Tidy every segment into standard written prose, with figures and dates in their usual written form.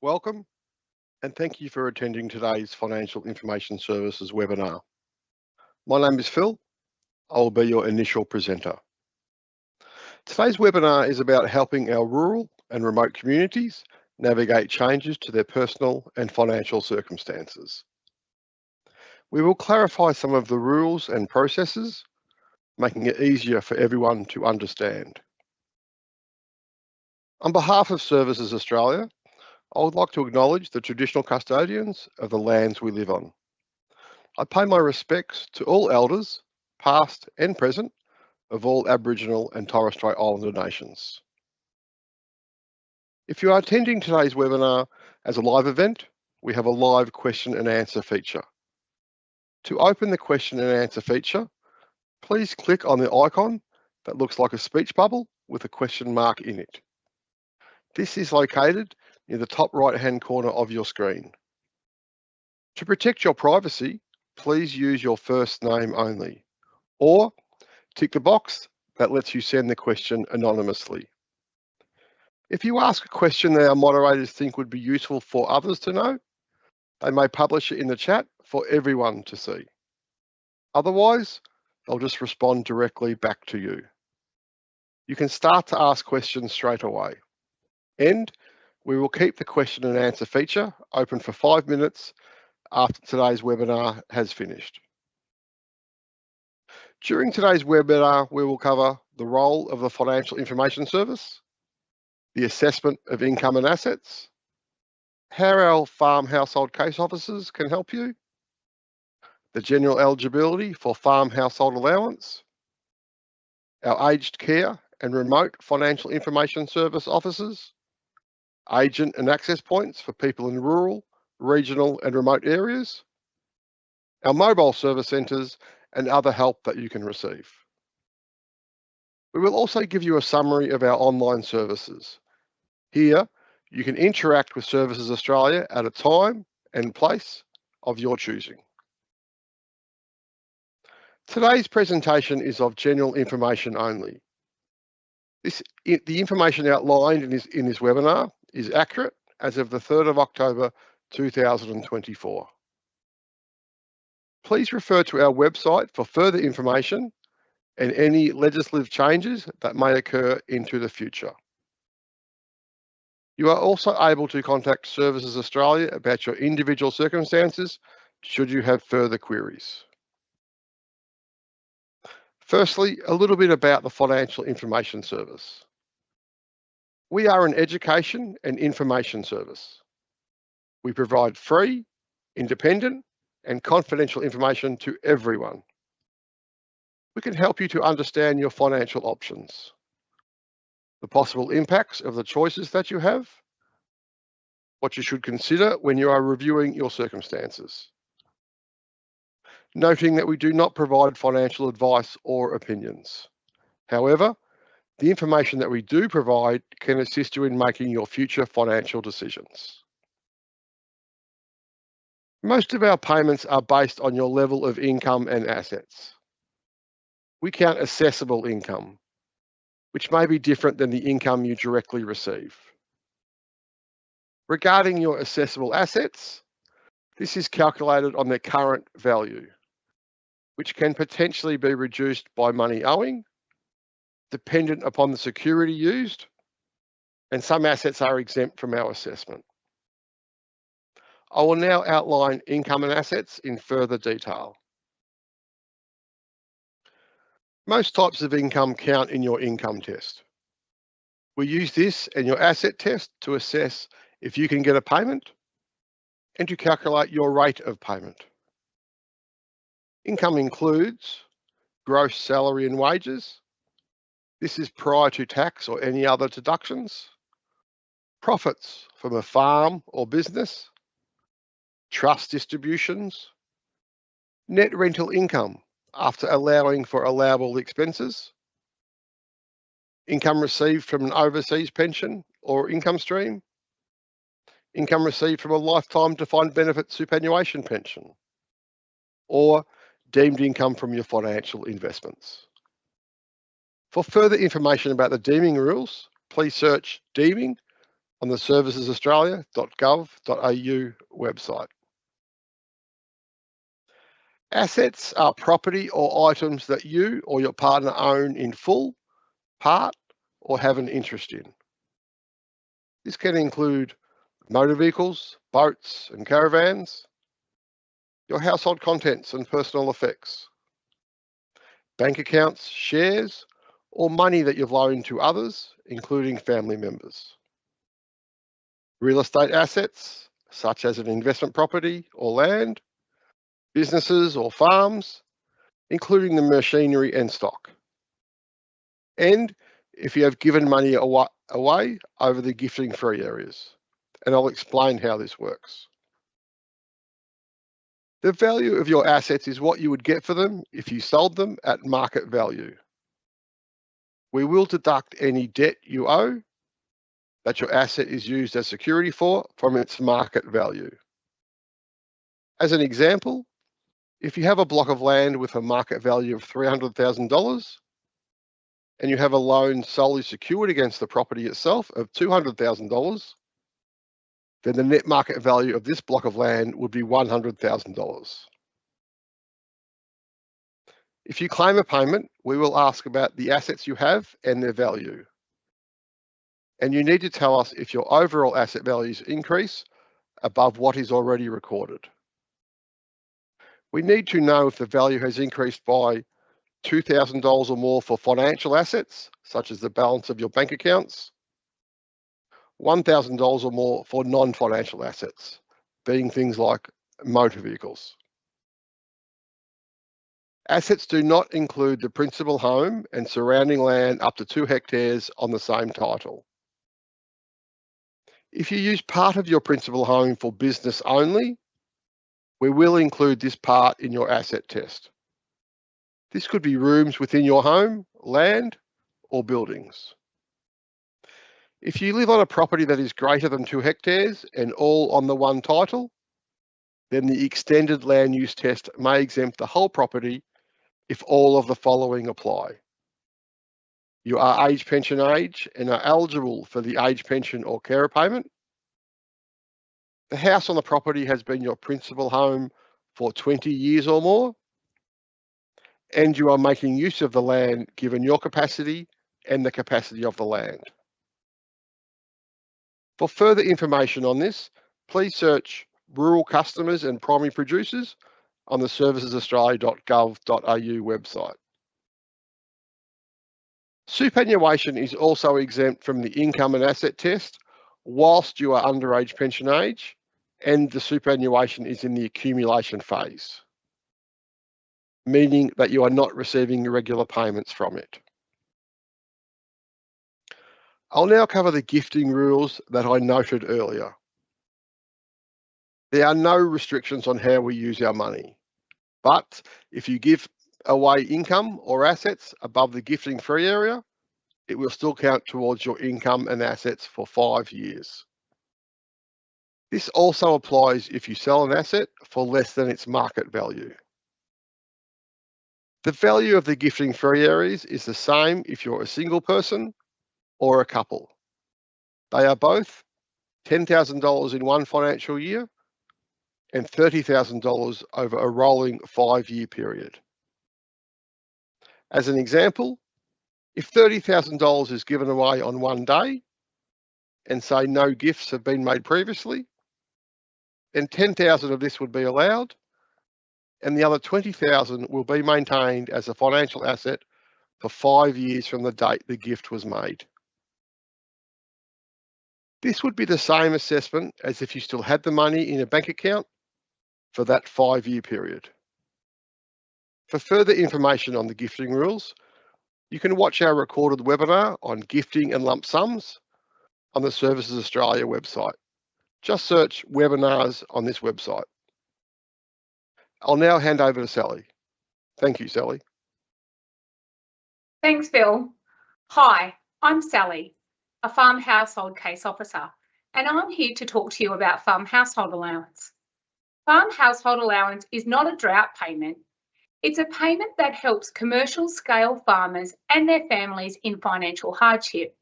Welcome, and thank you for attending today's Financial Information Services webinar. My name is Phil. I will be your initial presenter. Today's webinar is about helping our rural and remote communities navigate changes to their personal and financial circumstances. We will clarify some of the rules and processes, making it easier for everyone to understand. On behalf of Services Australia, I would like to acknowledge the traditional custodians of the lands we live on. I pay my respects to all elders, past and present, of all Aboriginal and Torres Strait Islander nations. If you are attending today's webinar as a live event, we have a live question and answer feature. To open the question and answer feature, please click on the icon that looks like a speech bubble with a question mark in it. This is located near the top right-hand corner of your screen. To protect your privacy, please use your first name only, or tick the box that lets you send the question anonymously. If you ask a question that our moderators think would be useful for others to know, they may publish it in the chat for everyone to see. Otherwise, they'll just respond directly back to you. You can start to ask questions straight away. And we will keep the question and answer feature open for 5 minutes after today's webinar has finished. During today's webinar, we will cover the role of the Financial Information Service, the assessment of income and assets, how our farm household case officers can help you, the general eligibility for Farm Household Allowance, our aged care and remote financial information service officers, agent and access points for people in rural, regional and remote areas, our mobile service centres and other help that you can receive. We will also give you a summary of our online services. Here, you can interact with Services Australia at a time and place of your choosing. Today's presentation is of general information only. The information outlined in this webinar is accurate as of the 3rd of October 2024. Please refer to our website for further information and any legislative changes that may occur into the future. You are also able to contact Services Australia about your individual circumstances should you have further queries. Firstly, a little bit about the Financial Information Service. We are an education and information service. We provide free, independent, and confidential information to everyone. We can help you to understand your financial options, the possible impacts of the choices that you have, what you should consider when you are reviewing your circumstances. Noting that we do not provide financial advice or opinions. However, the information that we do provide can assist you in making your future financial decisions. Most of our payments are based on your level of income and assets. We count assessable income, which may be different than the income you directly receive. Regarding your assessable assets, this is calculated on their current value, which can potentially be reduced by money owing, dependent upon the security used, and some assets are exempt from our assessment. I will now outline income and assets in further detail. Most types of income count in your income test. We use this and your asset test to assess if you can get a payment and to calculate your rate of payment. Income includes gross salary and wages. This is prior to tax or any other deductions. Profits from a farm or business. Trust distributions. Net rental income after allowing for allowable expenses. Income received from an overseas pension or income stream. Income received from a lifetime defined benefit superannuation pension. Or deemed income from your financial investments. For further information about the deeming rules, please search deeming on the servicesaustralia.gov.au website. Assets are property or items that you or your partner own in full, part, or have an interest in. This can include motor vehicles, boats and caravans, your household contents and personal effects, bank accounts, shares, or money that you've loaned to others, including family members. Real estate assets, such as an investment property or land, businesses or farms, including the machinery and stock. And if you have given money away over the gifting free areas. And I'll explain how this works. The value of your assets is what you would get for them if you sold them at market value. We will deduct any debt you owe that your asset is used as security for from its market value. As an example, if you have a block of land with a market value of $300,000 and you have a loan solely secured against the property itself of $200,000, then the net market value of this block of land would be $100,000. If you claim a payment, we will ask about the assets you have and their value. And you need to tell us if your overall asset values increase above what is already recorded. We need to know if the value has increased by $2,000 or more for financial assets, such as the balance of your bank accounts, $1,000 or more for non-financial assets, being things like motor vehicles. Assets do not include the principal home and surrounding land up to 2 hectares on the same title. If you use part of your principal home for business only, we will include this part in your asset test. This could be rooms within your home, land, or buildings. If you live on a property that is greater than 2 hectares and all on the one title, then the extended land use test may exempt the whole property if all of the following apply. You are age pension age and are eligible for the age pension or carer payment. The house on the property has been your principal home for 20 years or more, and you are making use of the land given your capacity and the capacity of the land. For further information on this, please search rural customers and primary producers on the servicesaustralia.gov.au website. Superannuation is also exempt from the income and asset test whilst you are under age pension age and the superannuation is in the accumulation phase, meaning that you are not receiving regular payments from it. I'll now cover the gifting rules that I noted earlier. There are no restrictions on how we use our money, but if you give away income or assets above the gifting free area, it will still count towards your income and assets for 5 years. This also applies if you sell an asset for less than its market value. The value of the gifting free areas is the same if you're a single person or a couple. They are both $10,000 in one financial year and $30,000 over a rolling 5-year period. As an example, if $30,000 is given away on one day and say no gifts have been made previously, then $10,000 of this would be allowed and the other $20,000 will be maintained as a financial asset for 5 years from the date the gift was made. This would be the same assessment as if you still had the money in a bank account for that 5-year period. For further information on the gifting rules, you can watch our recorded webinar on gifting and lump sums on the Services Australia website. Just search webinars on this website. I'll now hand over to Sally. Thank you, Sally. Thanks, Phil. Hi, I'm Sally, a Farm Household Case Officer, and I'm here to talk to you about Farm Household Allowance. Farm Household Allowance is not a drought payment. It's a payment that helps commercial scale farmers and their families in financial hardship.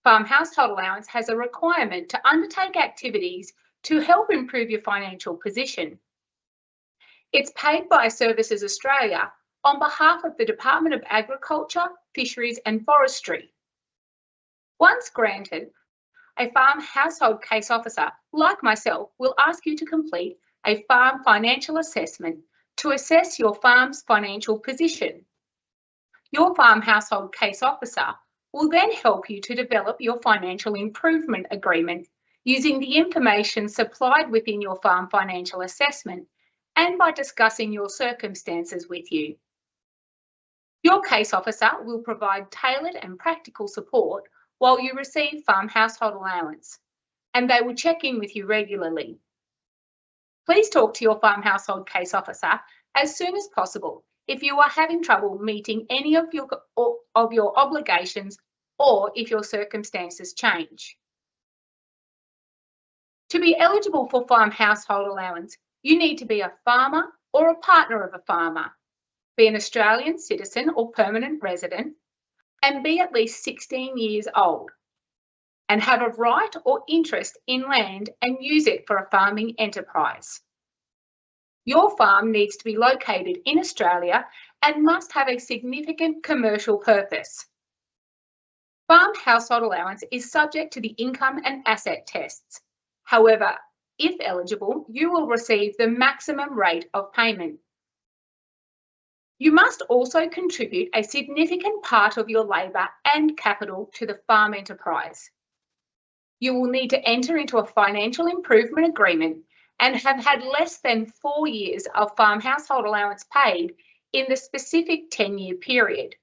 Farm Household Allowance has a requirement to undertake activities to help improve your financial position. It's paid by Services Australia on behalf of the Department of Agriculture, Fisheries and Forestry. Once granted, a farm household case officer, like myself, will ask you to complete a farm financial assessment to assess your farm's financial position. Your farm household case officer will then help you to develop your financial improvement agreement using the information supplied within your farm financial assessment and by discussing your circumstances with you. Your case officer will provide tailored and practical support while you receive farm household allowance, and they will check in with you regularly. Please talk to your farm household case officer as soon as possible if you are having trouble meeting any of your obligations or if your circumstances change. To be eligible for farm household allowance, you need to be a farmer or a partner of a farmer, be an Australian citizen or permanent resident, and be at least 16 years old, and have a right or interest in land and use it for a farming enterprise. Your farm needs to be located in Australia and must have a significant commercial purpose. Farm household allowance is subject to the income and asset tests. However, if eligible, you will receive the maximum rate of payment. You must also contribute a significant part of your labour and capital to the farm enterprise. You will need to enter into a financial improvement agreement and have had less than 4 years of farm household allowance paid in the specific 10-year period.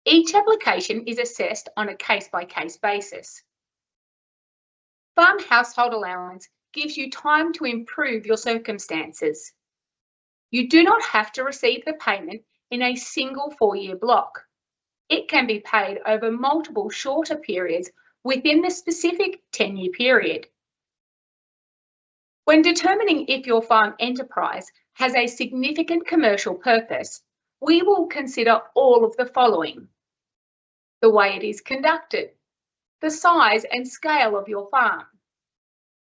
Each application is assessed on a case-by-case basis. Farm household allowance gives you time to improve your circumstances. You do not have to receive the payment in a single 4-year block. It can be paid over multiple shorter periods within the specific 10-year period. When determining if your farm enterprise has a significant commercial purpose, we will consider all of the following: the way it is conducted, the size and scale of your farm,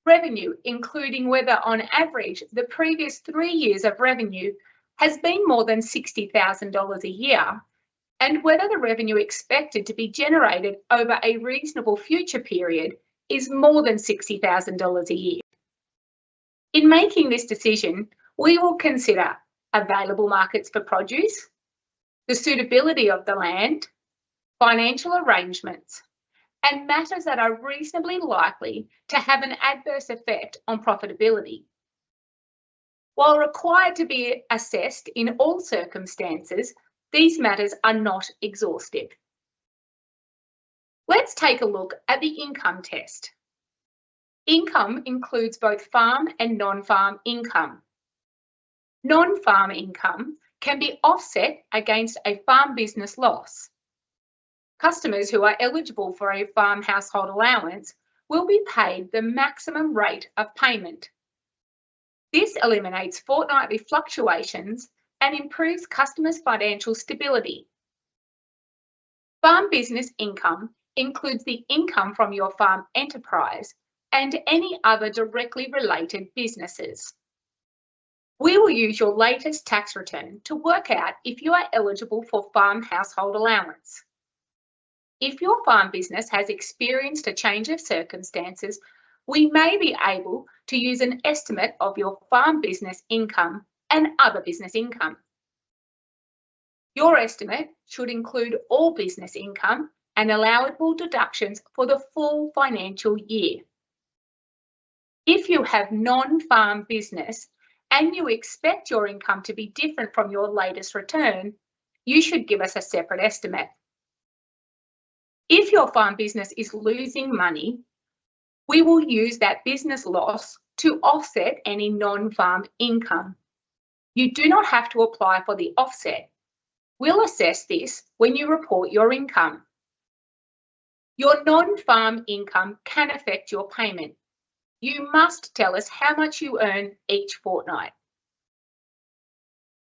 revenue, including whether on average the previous 3 years of revenue has been more than $60,000 a year, and whether the revenue expected to be generated over a reasonable future period is more than $60,000 a year. In making this decision, we will consider available markets for produce, the suitability of the land, financial arrangements, and matters that are reasonably likely to have an adverse effect on profitability. While required to be assessed in all circumstances, these matters are not exhaustive. Let's take a look at the income test. Income includes both farm and non-farm income. Non-farm income can be offset against a farm business loss. Customers who are eligible for a farm household allowance will be paid the maximum rate of payment. This eliminates fortnightly fluctuations and improves customers' financial stability. Farm business income includes the income from your farm enterprise and any other directly related businesses. We will use your latest tax return to work out if you are eligible for farm household allowance. If your farm business has experienced a change of circumstances, we may be able to use an estimate of your farm business income and other business income. Your estimate should include all business income and allowable deductions for the full financial year. If you have non-farm business and you expect your income to be different from your latest return, you should give us a separate estimate. If your farm business is losing money, we will use that business loss to offset any non-farm income. You do not have to apply for the offset. We'll assess this when you report your income. Your non-farm income can affect your payment. You must tell us how much you earn each fortnight.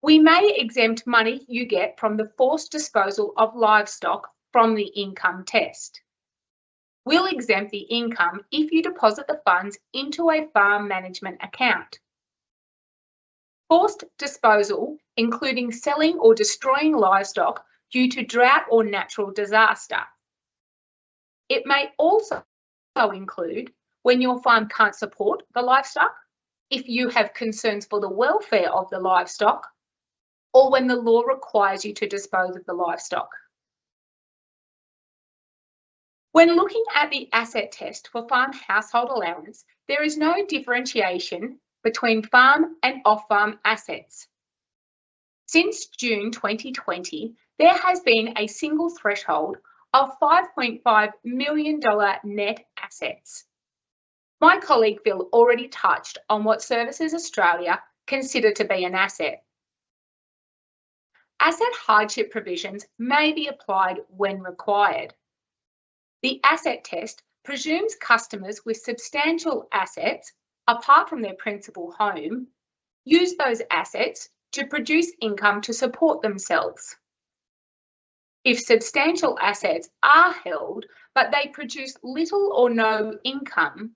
We may exempt money you get from the forced disposal of livestock from the income test. will exempt the income if you deposit the funds into a farm management account. Forced disposal, including selling or destroying livestock due to drought or natural disaster. It may also include when your farm can't support the livestock, if you have concerns for the welfare of the livestock, or when the law requires you to dispose of the livestock. When looking at the asset test for farm household allowance, there is no differentiation between farm and off-farm assets. Since June 2020, there has been a single threshold of $5.5 million net assets. My colleague Phil already touched on what Services Australia consider to be an asset. Asset hardship provisions may be applied when required. The asset test presumes customers with substantial assets, apart from their principal home, use those assets to produce income to support themselves. If substantial assets are held, but they produce little or no income,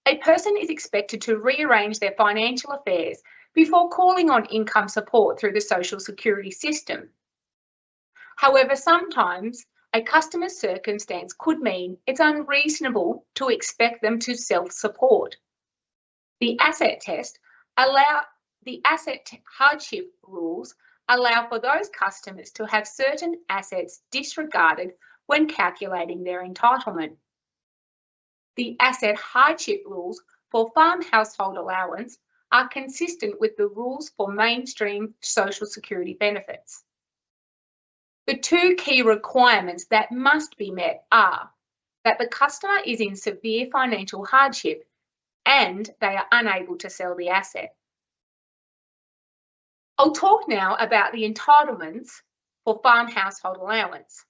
a person is expected to rearrange their financial affairs before calling on income support through the social security system. However, sometimes a customer's circumstance could mean it's unreasonable to expect them to self-support. The asset hardship rules allow for those customers to have certain assets disregarded when calculating their entitlement. The asset hardship rules for farm household allowance are consistent with the rules for mainstream social security benefits. The two key requirements that must be met are that the customer is in severe financial hardship and they are unable to sell the asset. I'll talk now about the entitlements for farm household allowance.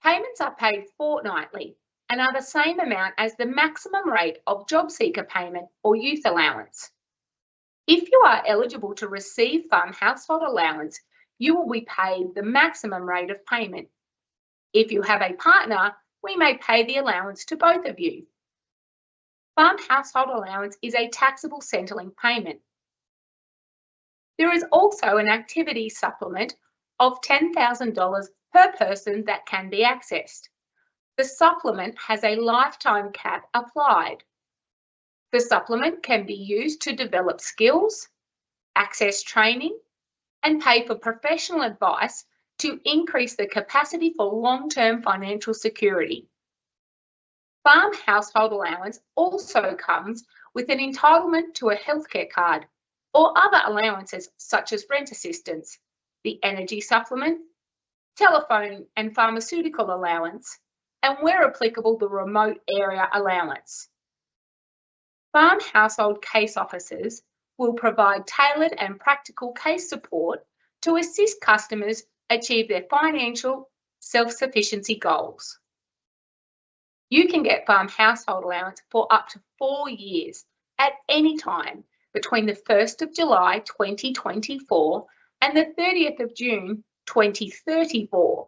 Payments are paid fortnightly and are the same amount as the maximum rate of job seeker payment or youth allowance. If you are eligible to receive farm household allowance, you will be paid the maximum rate of payment. If you have a partner, we may pay the allowance to both of you. Farm household allowance is a taxable Centrelink payment. There is also an activity supplement of $10,000 per person that can be accessed. The supplement has a lifetime cap applied. The supplement can be used to develop skills, access training, and pay for professional advice to increase the capacity for long-term financial security. Farm household allowance also comes with an entitlement to a healthcare card or other allowances such as rent assistance, the energy supplement, telephone and pharmaceutical allowance, and where applicable, the remote area allowance. Farm household case officers will provide tailored and practical case support to assist customers achieve their financial self-sufficiency goals. You can get farm household allowance for up to 4 years at any time between the 1st of July 2024 and the 30th of June 2034.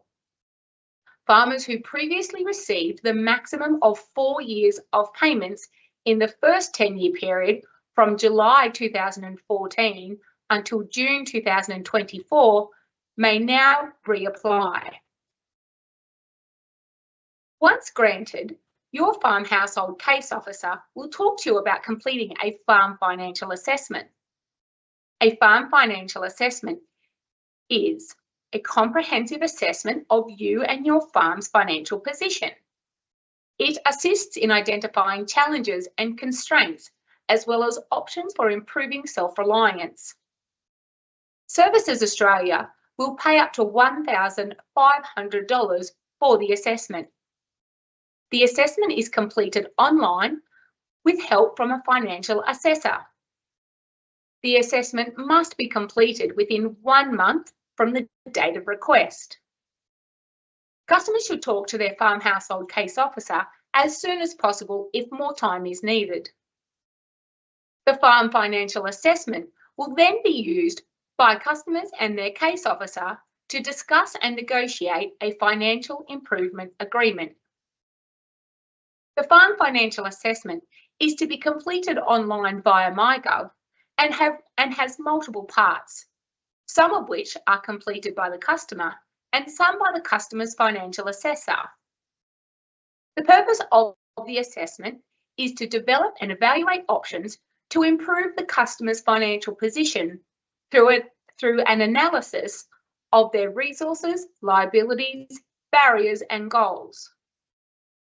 Farmers who previously received the maximum of 4 years of payments in the first 10-year period from July 2014 until June 2024 may now reapply. Once granted, your farm household case officer will talk to you about completing a farm financial assessment. A farm financial assessment is a comprehensive assessment of you and your farm's financial position. It assists in identifying challenges and constraints, as well as options for improving self-reliance. Services Australia will pay up to $1,500 for the assessment. The assessment is completed online with help from a financial assessor. The assessment must be completed within 1 month from the date of request. Customers should talk to their farm household case officer as soon as possible if more time is needed. The farm financial assessment will then be used by customers and their case officer to discuss and negotiate a financial improvement agreement. The farm financial assessment is to be completed online via MyGov and has multiple parts, some of which are completed by the customer and some by the customer's financial assessor. The purpose of the assessment is to develop and evaluate options to improve the customer's financial position through an analysis of their resources, liabilities, barriers and goals.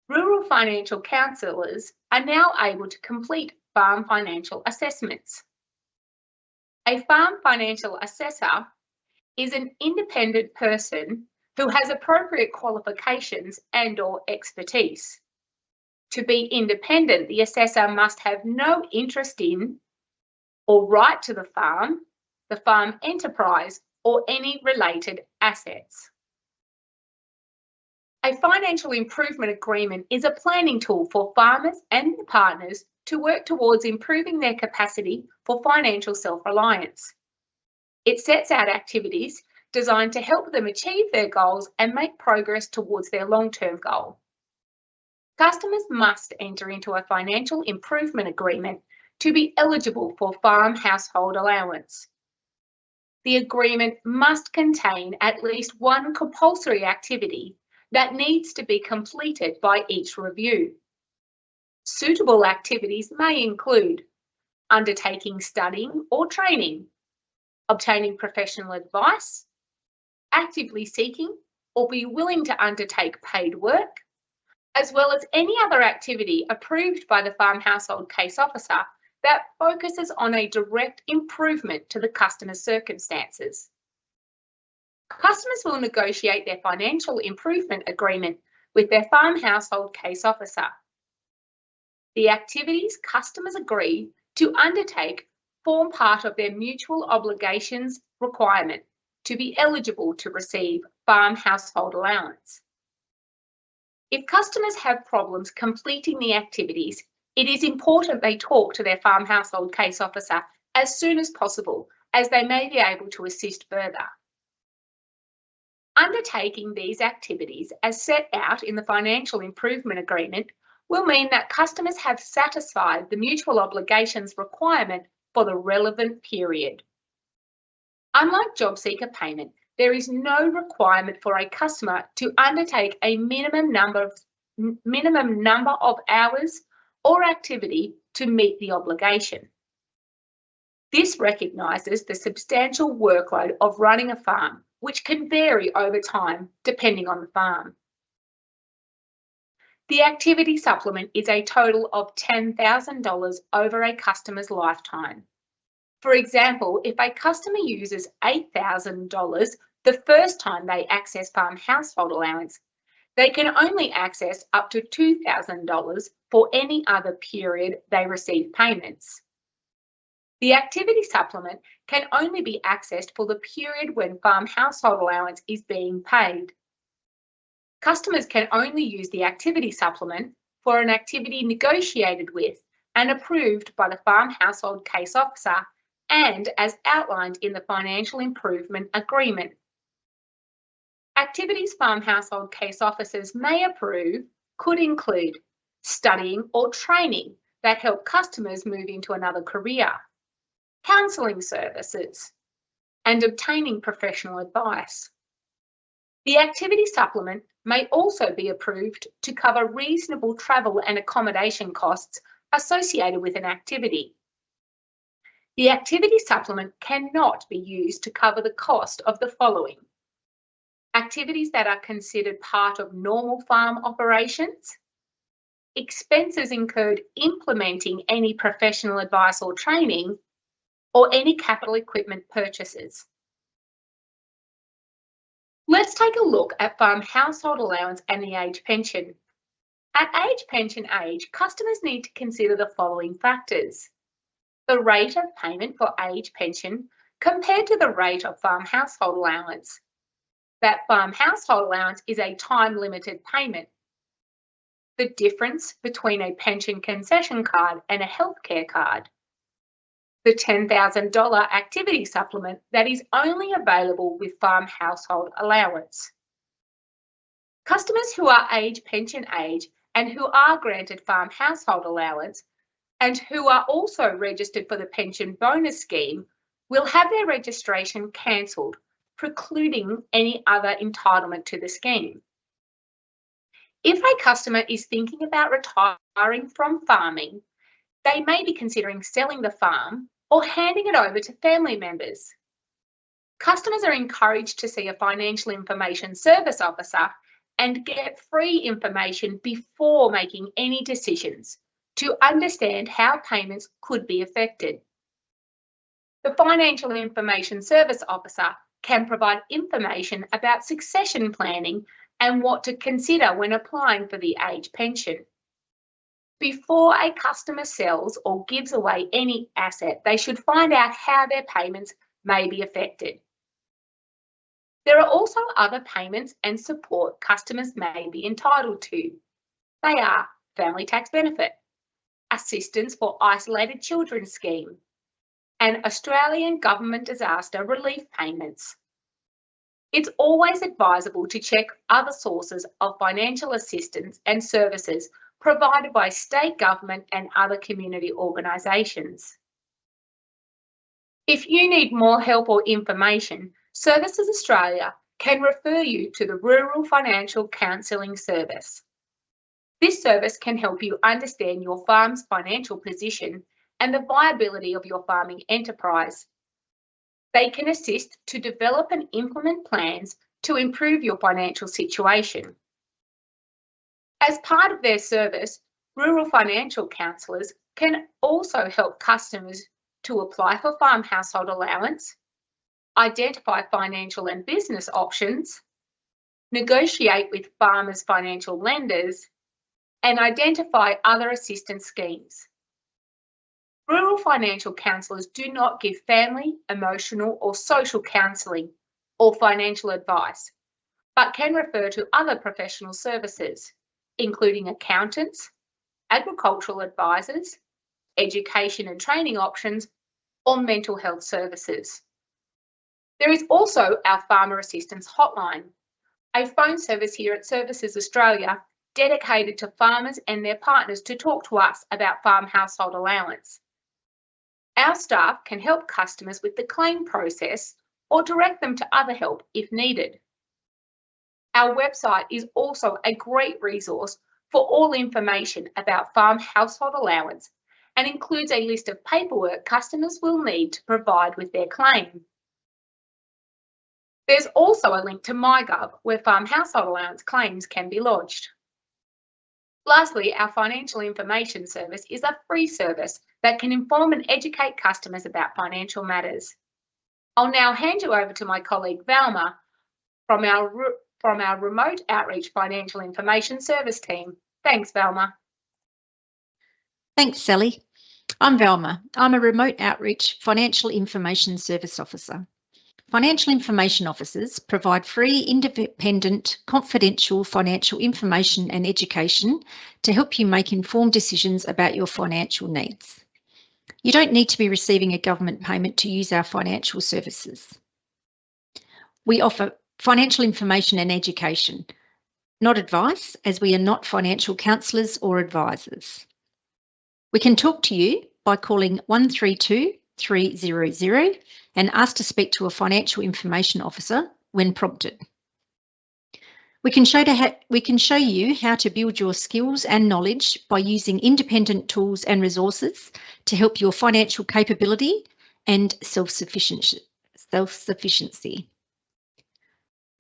Rural financial counsellors are now able to complete farm financial assessments. A farm financial assessor is an independent person who has appropriate qualifications and/or expertise. To be independent, the assessor must have no interest in or right to the farm enterprise, or any related assets. A financial improvement agreement is a planning tool for farmers and their partners to work towards improving their capacity for financial self-reliance. It sets out activities designed to help them achieve their goals and make progress towards their long-term goal. Customers must enter into a financial improvement agreement to be eligible for Farm Household Allowance. The agreement must contain at least one compulsory activity that needs to be completed by each review. Suitable activities may include undertaking studying or training, obtaining professional advice, actively seeking or be willing to undertake paid work, as well as any other activity approved by the Farm Household Case Officer that focuses on a direct improvement to the customer's circumstances. Customers will negotiate their financial improvement agreement with their Farm Household Case Officer. The activities customers agree to undertake form part of their mutual obligations requirement to be eligible to receive Farm Household Allowance. If customers have problems completing the activities, it is important they talk to their Farm Household Case Officer as soon as possible, as they may be able to assist further. Undertaking these activities as set out in the Financial Improvement Agreement will mean that customers have satisfied the mutual obligations requirement for the relevant period. Unlike job seeker payment, there is no requirement for a customer to undertake a minimum number of hours or activity to meet the obligation. This recognises the substantial workload of running a farm, which can vary over time depending on the farm. The activity supplement is a total of $10,000 over a customer's lifetime. For example, if a customer uses $8,000 the first time they access Farm Household Allowance, they can only access up to $2,000 for any other period they receive payments. The activity supplement can only be accessed for the period when Farm Household Allowance is being paid. Customers can only use the activity supplement for an activity negotiated with and approved by the Farm Household Case Officer and as outlined in the Financial Improvement Agreement. Activities Farm Household Case Officers may approve could include studying or training that help customers move into another career, counselling services, and obtaining professional advice. The activity supplement may also be approved to cover reasonable travel and accommodation costs associated with an activity. The activity supplement cannot be used to cover the cost of the following: activities that are considered part of normal farm operations, expenses incurred implementing any professional advice or training, or any capital equipment purchases. Let's take a look at Farm Household Allowance and the age pension. At age pension age, customers need to consider the following factors: the rate of payment for age pension compared to the rate of Farm Household Allowance. That Farm Household Allowance is a time-limited payment. The difference between a pension concession card and a healthcare card. The $10,000 activity supplement that is only available with Farm Household Allowance. Customers who are age pension age and who are granted Farm Household Allowance and who are also registered for the pension bonus scheme will have their registration cancelled, precluding any other entitlement to the scheme. If a customer is thinking about retiring from farming, they may be considering selling the farm or handing it over to family members. Customers are encouraged to see a financial information service officer and get free information before making any decisions to understand how payments could be affected. The Financial Information Service Officer can provide information about succession planning and what to consider when applying for the age pension. Before a customer sells or gives away any asset, they should find out how their payments may be affected. There are also other payments and support customers may be entitled to. They are family tax benefit, assistance for isolated children scheme, and Australian government disaster relief payments. It's always advisable to check other sources of financial assistance and services provided by state government and other community organisations. If you need more help or information, Services Australia can refer you to the Rural Financial Counselling Service. This service can help you understand your farm's financial position and the viability of your farming enterprise. They can assist to develop and implement plans to improve your financial situation. As part of their service, rural financial counsellors can also help customers to apply for Farm Household Allowance, identify financial and business options, negotiate with farmers' financial lenders, and identify other assistance schemes. Rural financial counsellors do not give family, emotional or social counselling or financial advice, but can refer to other professional services, including accountants, agricultural advisors, education and training options, or mental health services. There is also our Farmer Assistance Hotline, a phone service here at Services Australia dedicated to farmers and their partners to talk to us about Farm Household Allowance. Our staff can help customers with the claim process or direct them to other help if needed. Our website is also a great resource for all information about Farm Household Allowance and includes a list of paperwork customers will need to provide with their claim. There's also a link to MyGov where Farm Household Allowance claims can be lodged. Lastly, our Financial Information Service is a free service that can inform and educate customers about financial matters. I'll now hand you over to my colleague Velma from our Remote Outreach Financial Information Service team. Thanks, Velma. Thanks, Sally. I'm Velma. I'm a Remote Outreach Financial Information Service Officer. Financial information officers provide free, independent, confidential financial information and education to help you make informed decisions about your financial needs. You don't need to be receiving a government payment to use our financial services. We offer financial information and education, not advice, as we are not financial counsellors or advisors. We can talk to you by calling 132 300 and ask to speak to a financial information officer when prompted. We can show you how to build your skills and knowledge by using independent tools and resources to help your financial capability and self-sufficiency.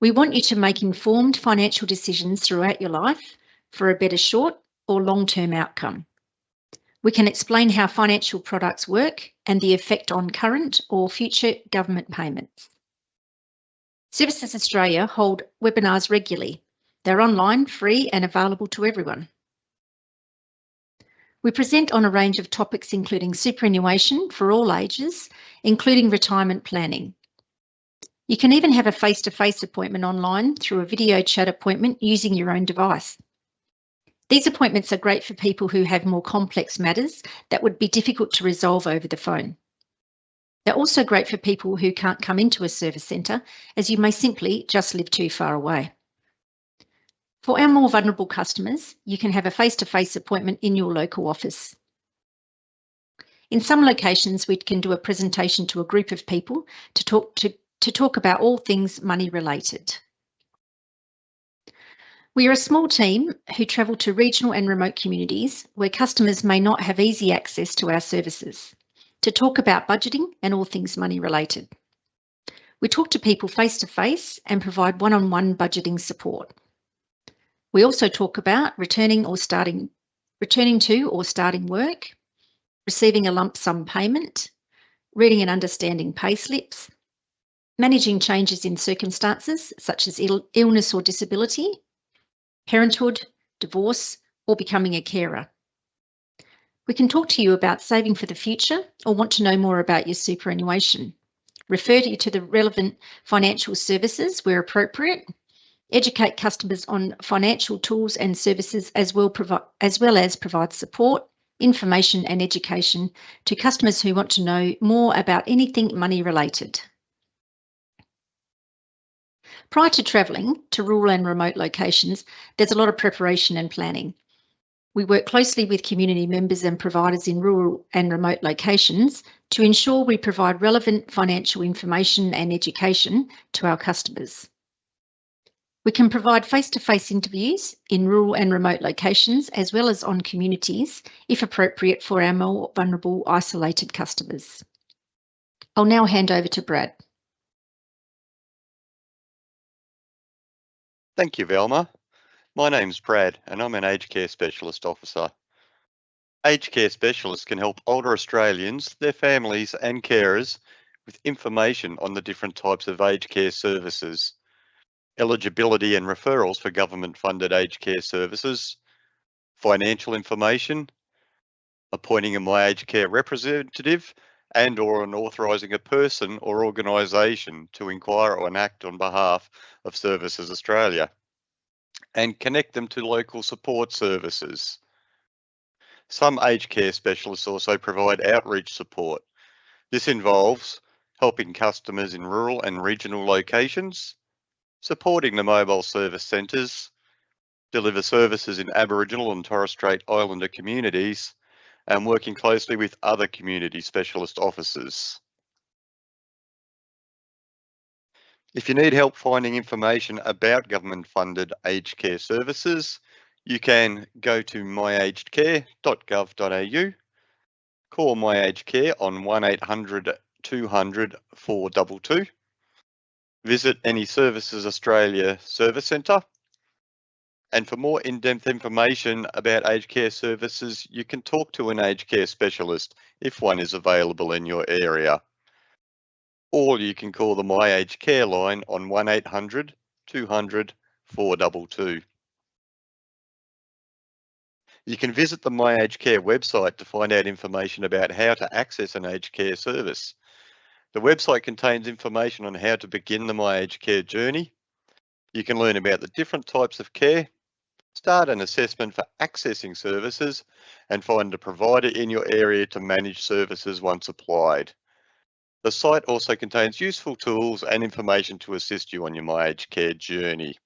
We want you to make informed financial decisions throughout your life for a better short or long-term outcome. We can explain how financial products work and the effect on current or future government payments. Services Australia hold webinars regularly. They're online, free and available to everyone. We present on a range of topics including superannuation for all ages, including retirement planning. You can even have a face-to-face appointment online through a video chat appointment using your own device. These appointments are great for people who have more complex matters that would be difficult to resolve over the phone. They're also great for people who can't come into a service centre, as you may simply just live too far away. For our more vulnerable customers, you can have a face-to-face appointment in your local office. In some locations, we can do a presentation to a group of people to talk about all things money related. We are a small team who travel to regional and remote communities where customers may not have easy access to our services to talk about budgeting and all things money related. We talk to people face-to-face and provide one-on-one budgeting support. We also talk about returning to or starting work, receiving a lump sum payment, reading and understanding pay slips, managing changes in circumstances such as illness or disability, parenthood, divorce, or becoming a carer. We can talk to you about saving for the future or want to know more about your superannuation. Refer you to the relevant financial services where appropriate. Educate customers on financial tools and services as well as provide support, information and education to customers who want to know more about anything money related. Prior to travelling to rural and remote locations, there's a lot of preparation and planning. We work closely with community members and providers in rural and remote locations to ensure we provide relevant financial information and education to our customers. We can provide face-to-face interviews in rural and remote locations as well as on communities if appropriate for our more vulnerable isolated customers. I'll now hand over to Brad. Thank you, Velma. My name's Brad and I'm an Aged Care Specialist Officer. Aged Care Specialists can help older Australians, their families and carers with information on the different types of aged care services, eligibility and referrals for government-funded aged care services, financial information, appointing a My Aged Care representative and/or authorising a person or organisation to inquire or act on behalf of Services Australia, and connect them to local support services. Some aged care specialists also provide outreach support. This involves helping customers in rural and regional locations, supporting the mobile service centres, deliver services in Aboriginal and Torres Strait Islander communities, and working closely with other community specialist officers. If you need help finding information about government-funded aged care services, you can go to myagedcare.gov.au, call My Aged Care on 1800 200 422, visit any Services Australia Service Centre, and for more in-depth information about aged care services, you can talk to an aged care specialist if one is available in your area. Or you can call the My Aged Care line on 1800 200 422. You can visit the My Aged Care website to find out information about how to access an aged care service. The website contains information on how to begin the My Aged Care journey. You can learn about the different types of care, start an assessment for accessing services, and find a provider in your area to manage services once applied. The site also contains useful tools and information to assist you on your My Aged Care journey.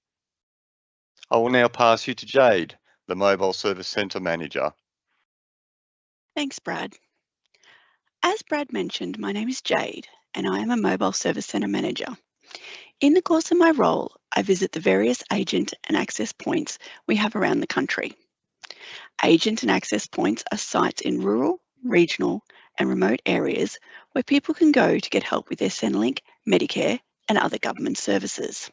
I will now pass you to Jade, the Mobile Service Centre Manager. Thanks, Brad. As Brad mentioned, my name is Jade and I am a Mobile Service Centre Manager. In the course of my role, I visit the various agent and access points we have around the country. Agent and access points are sites in rural, regional and remote areas where people can go to get help with their Centrelink, Medicare and other government services.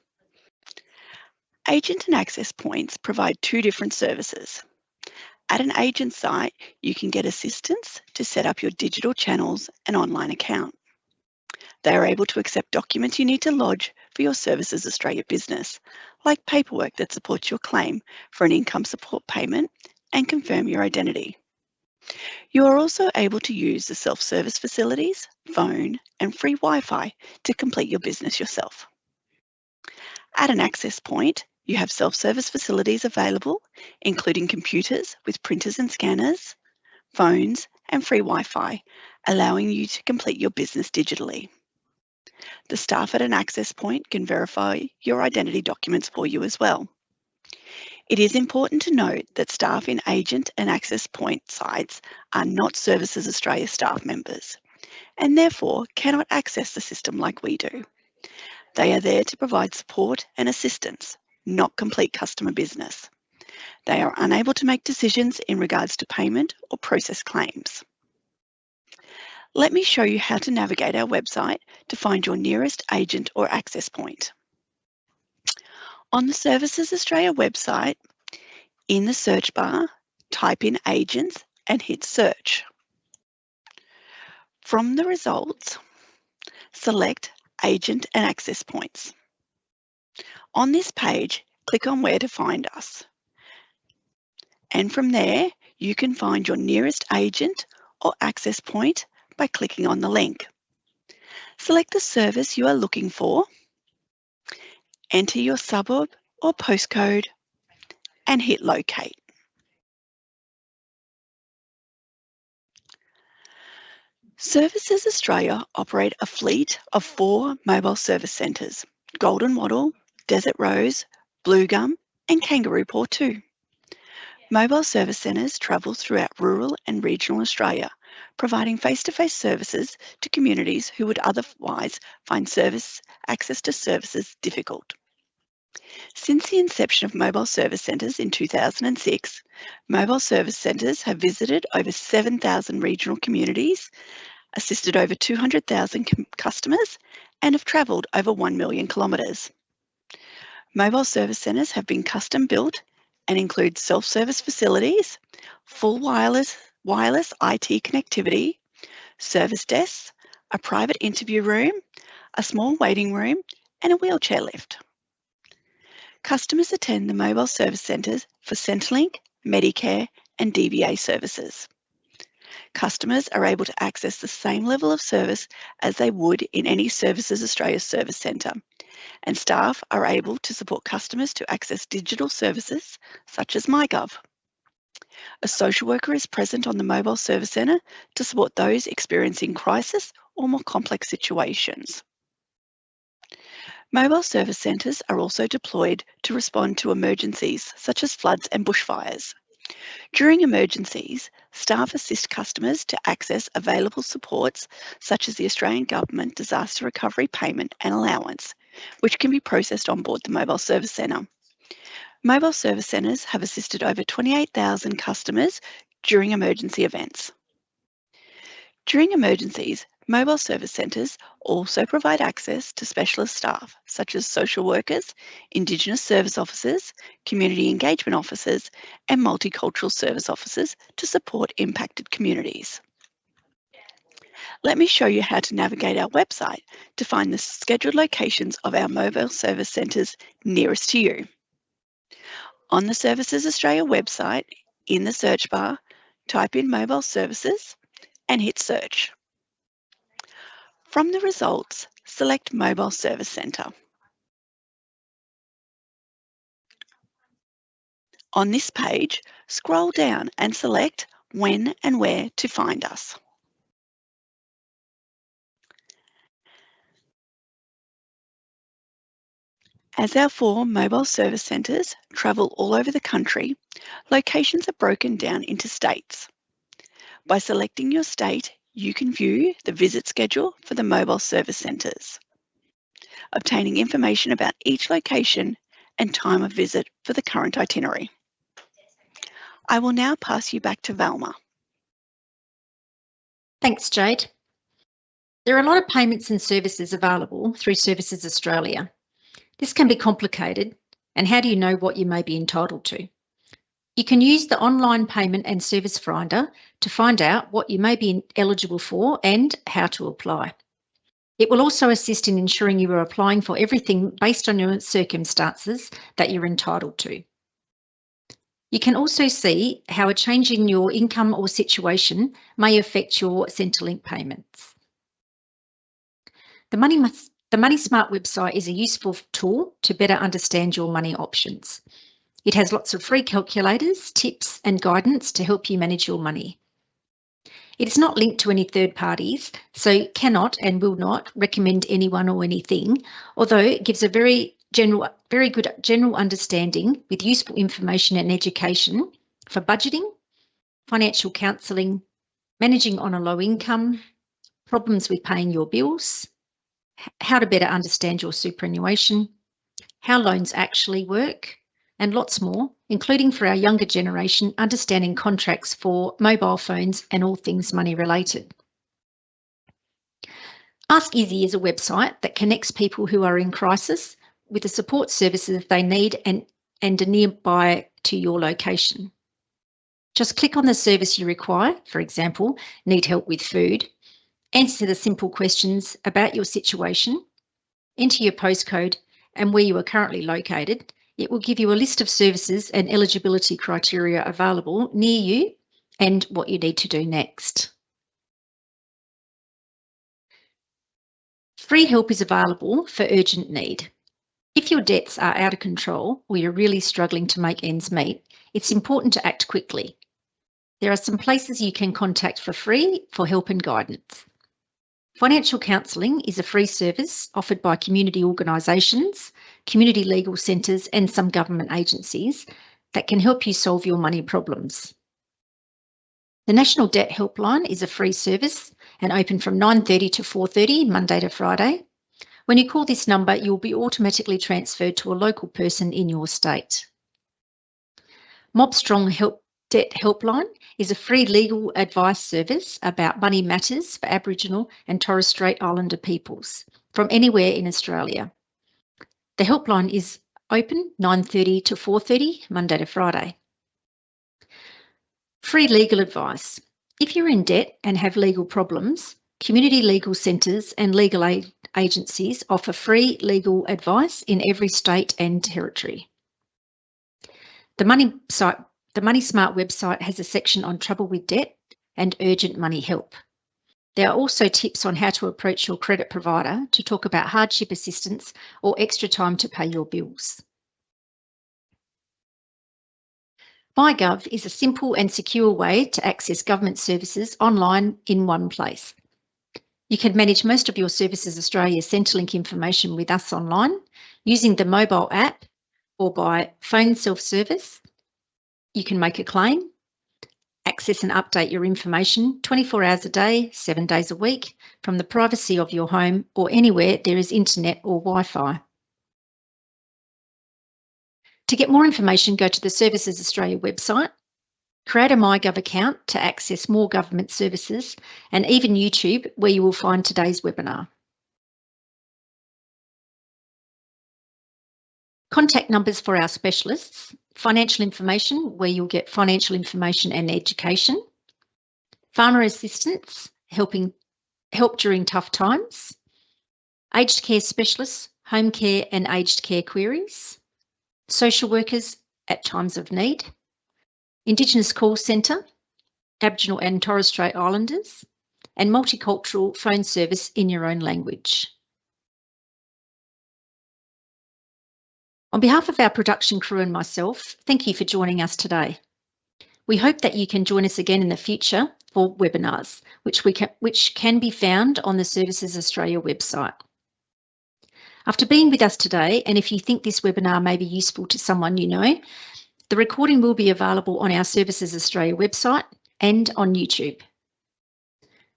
Agent and access points provide two different services. At an agent site, you can get assistance to set up your digital channels and online account. They are able to accept documents you need to lodge for your Services Australia business, like paperwork that supports your claim for an income support payment and confirm your identity. You are also able to use the self-service facilities, phone and free Wi-Fi to complete your business yourself. At an access point, you have self-service facilities available, including computers with printers and scanners, phones and free Wi-Fi, allowing you to complete your business digitally. The staff at an access point can verify your identity documents for you as well. It is important to note that staff in agent and access point sites are not Services Australia staff members and therefore cannot access the system like we do. They are there to provide support and assistance, not complete customer business. They are unable to make decisions in regards to payment or process claims. Let me show you how to navigate our website to find your nearest agent or access point. On the Services Australia website, in the search bar, type in agents and hit search. From the results, select Agent and Access Points. On this page, click on where to find us. And from there, you can find your nearest agent or access point by clicking on the link. Select the service you are looking for, enter your suburb or postcode, and hit locate. Services Australia operate a fleet of 4 mobile service centres: Golden Wattle, Desert Rose, Blue Gum, and Kangaroo Paw 2. Mobile service centres travel throughout rural and regional Australia, providing face-to-face services to communities who would otherwise find access to services difficult. Since the inception of mobile service centres in 2006, mobile service centres have visited over 7,000 regional communities, assisted over 200,000 customers, and have travelled over 1 million kilometres. Mobile service centres have been custom built and include self-service facilities, full wireless IT connectivity, service desks, a private interview room, a small waiting room, and a wheelchair lift. Customers attend the mobile service centres for Centrelink, Medicare, and DVA services. Customers are able to access the same level of service as they would in any Services Australia service centre, and staff are able to support customers to access digital services such as MyGov. A social worker is present on the mobile service centre to support those experiencing crisis or more complex situations. Mobile service centres are also deployed to respond to emergencies such as floods and bushfires. During emergencies, staff assist customers to access available supports such as the Australian Government Disaster Recovery Payment and Allowance, which can be processed on board the mobile service centre. Mobile service centres have assisted over 28,000 customers during emergency events. During emergencies, mobile service centres also provide access to specialist staff such as social workers, Indigenous service officers, community engagement officers, and multicultural service officers to support impacted communities. Let me show you how to navigate our website to find the scheduled locations of our mobile service centres nearest to you. On the Services Australia website, in the search bar, type in mobile services and hit search. From the results, select Mobile Service Centre. On this page, scroll down and select when and where to find us. As our 4 mobile service centres travel all over the country, locations are broken down into states. By selecting your state, you can view the visit schedule for the mobile service centres, obtaining information about each location and time of visit for the current itinerary. I will now pass you back to Velma. Thanks, Jade. There are a lot of payments and services available through Services Australia. This can be complicated, and how do you know what you may be entitled to? You can use the online payment and service finder to find out what you may be eligible for and how to apply. It will also assist in ensuring you are applying for everything based on your circumstances that you're entitled to. You can also see how a change in your income or situation may affect your Centrelink payments. The Money Smart website is a useful tool to better understand your money options. It has lots of free calculators, tips and guidance to help you manage your money. It is not linked to any third parties, so cannot and will not recommend anyone or anything, although it gives a very very good general understanding with useful information and education for budgeting, financial counselling, managing on a low income, problems with paying your bills, how to better understand your superannuation, how loans actually work, and lots more, including for our younger generation, understanding contracts for mobile phones and all things money related. Ask Izzy is a website that connects people who are in crisis with the support services they need and are nearby to your location. Just click on the service you require, for example, need help with food, answer the simple questions about your situation, enter your postcode and where you are currently located. It will give you a list of services and eligibility criteria available near you and what you need to do next. Free help is available for urgent need. If your debts are out of control or you're really struggling to make ends meet, it's important to act quickly. There are some places you can contact for free for help and guidance. Financial counselling is a free service offered by community organisations, community legal centres and some government agencies that can help you solve your money problems. The National Debt Helpline is a free service and open from 9:30 to 4:30, Monday to Friday. When you call this number, you'll be automatically transferred to a local person in your state. Mob Strong Debt Helpline is a free legal advice service about money matters for Aboriginal and Torres Strait Islander peoples from anywhere in Australia. The helpline is open 9:30 to 4:30, Monday to Friday. Free legal advice. If you're in debt and have legal problems, community legal centres and legal aid agencies offer free legal advice in every state and territory. The Money Smart website has a section on trouble with debt and urgent money help. There are also tips on how to approach your credit provider to talk about hardship assistance or extra time to pay your bills. MyGov is a simple and secure way to access government services online in one place. You can manage most of your Services Australia Centrelink information with us online using the mobile app or by phone self-service. You can make a claim, access and update your information 24 hours a day, 7 days a week from the privacy of your home or anywhere there is internet or Wi-Fi. To get more information, go to the Services Australia website, create a MyGov account to access more government services and even YouTube where you will find today's webinar. Contact numbers for our specialists, financial information where you'll get financial information and education, farmer assistance, help during tough times, aged care specialists, home care and aged care queries, social workers at times of need, Indigenous call centre, Aboriginal and Torres Strait Islanders, and multicultural phone service in your own language. On behalf of our production crew and myself, thank you for joining us today. We hope that you can join us again in the future for webinars, which can be found on the Services Australia website. After being with us today, and if you think this webinar may be useful to someone you know, the recording will be available on our Services Australia website and on YouTube.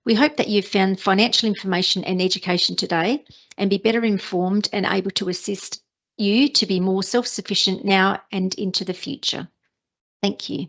We hope that you've found financial information and education today and be better informed and able to assist you to be more self-sufficient now and into the future. Thank you.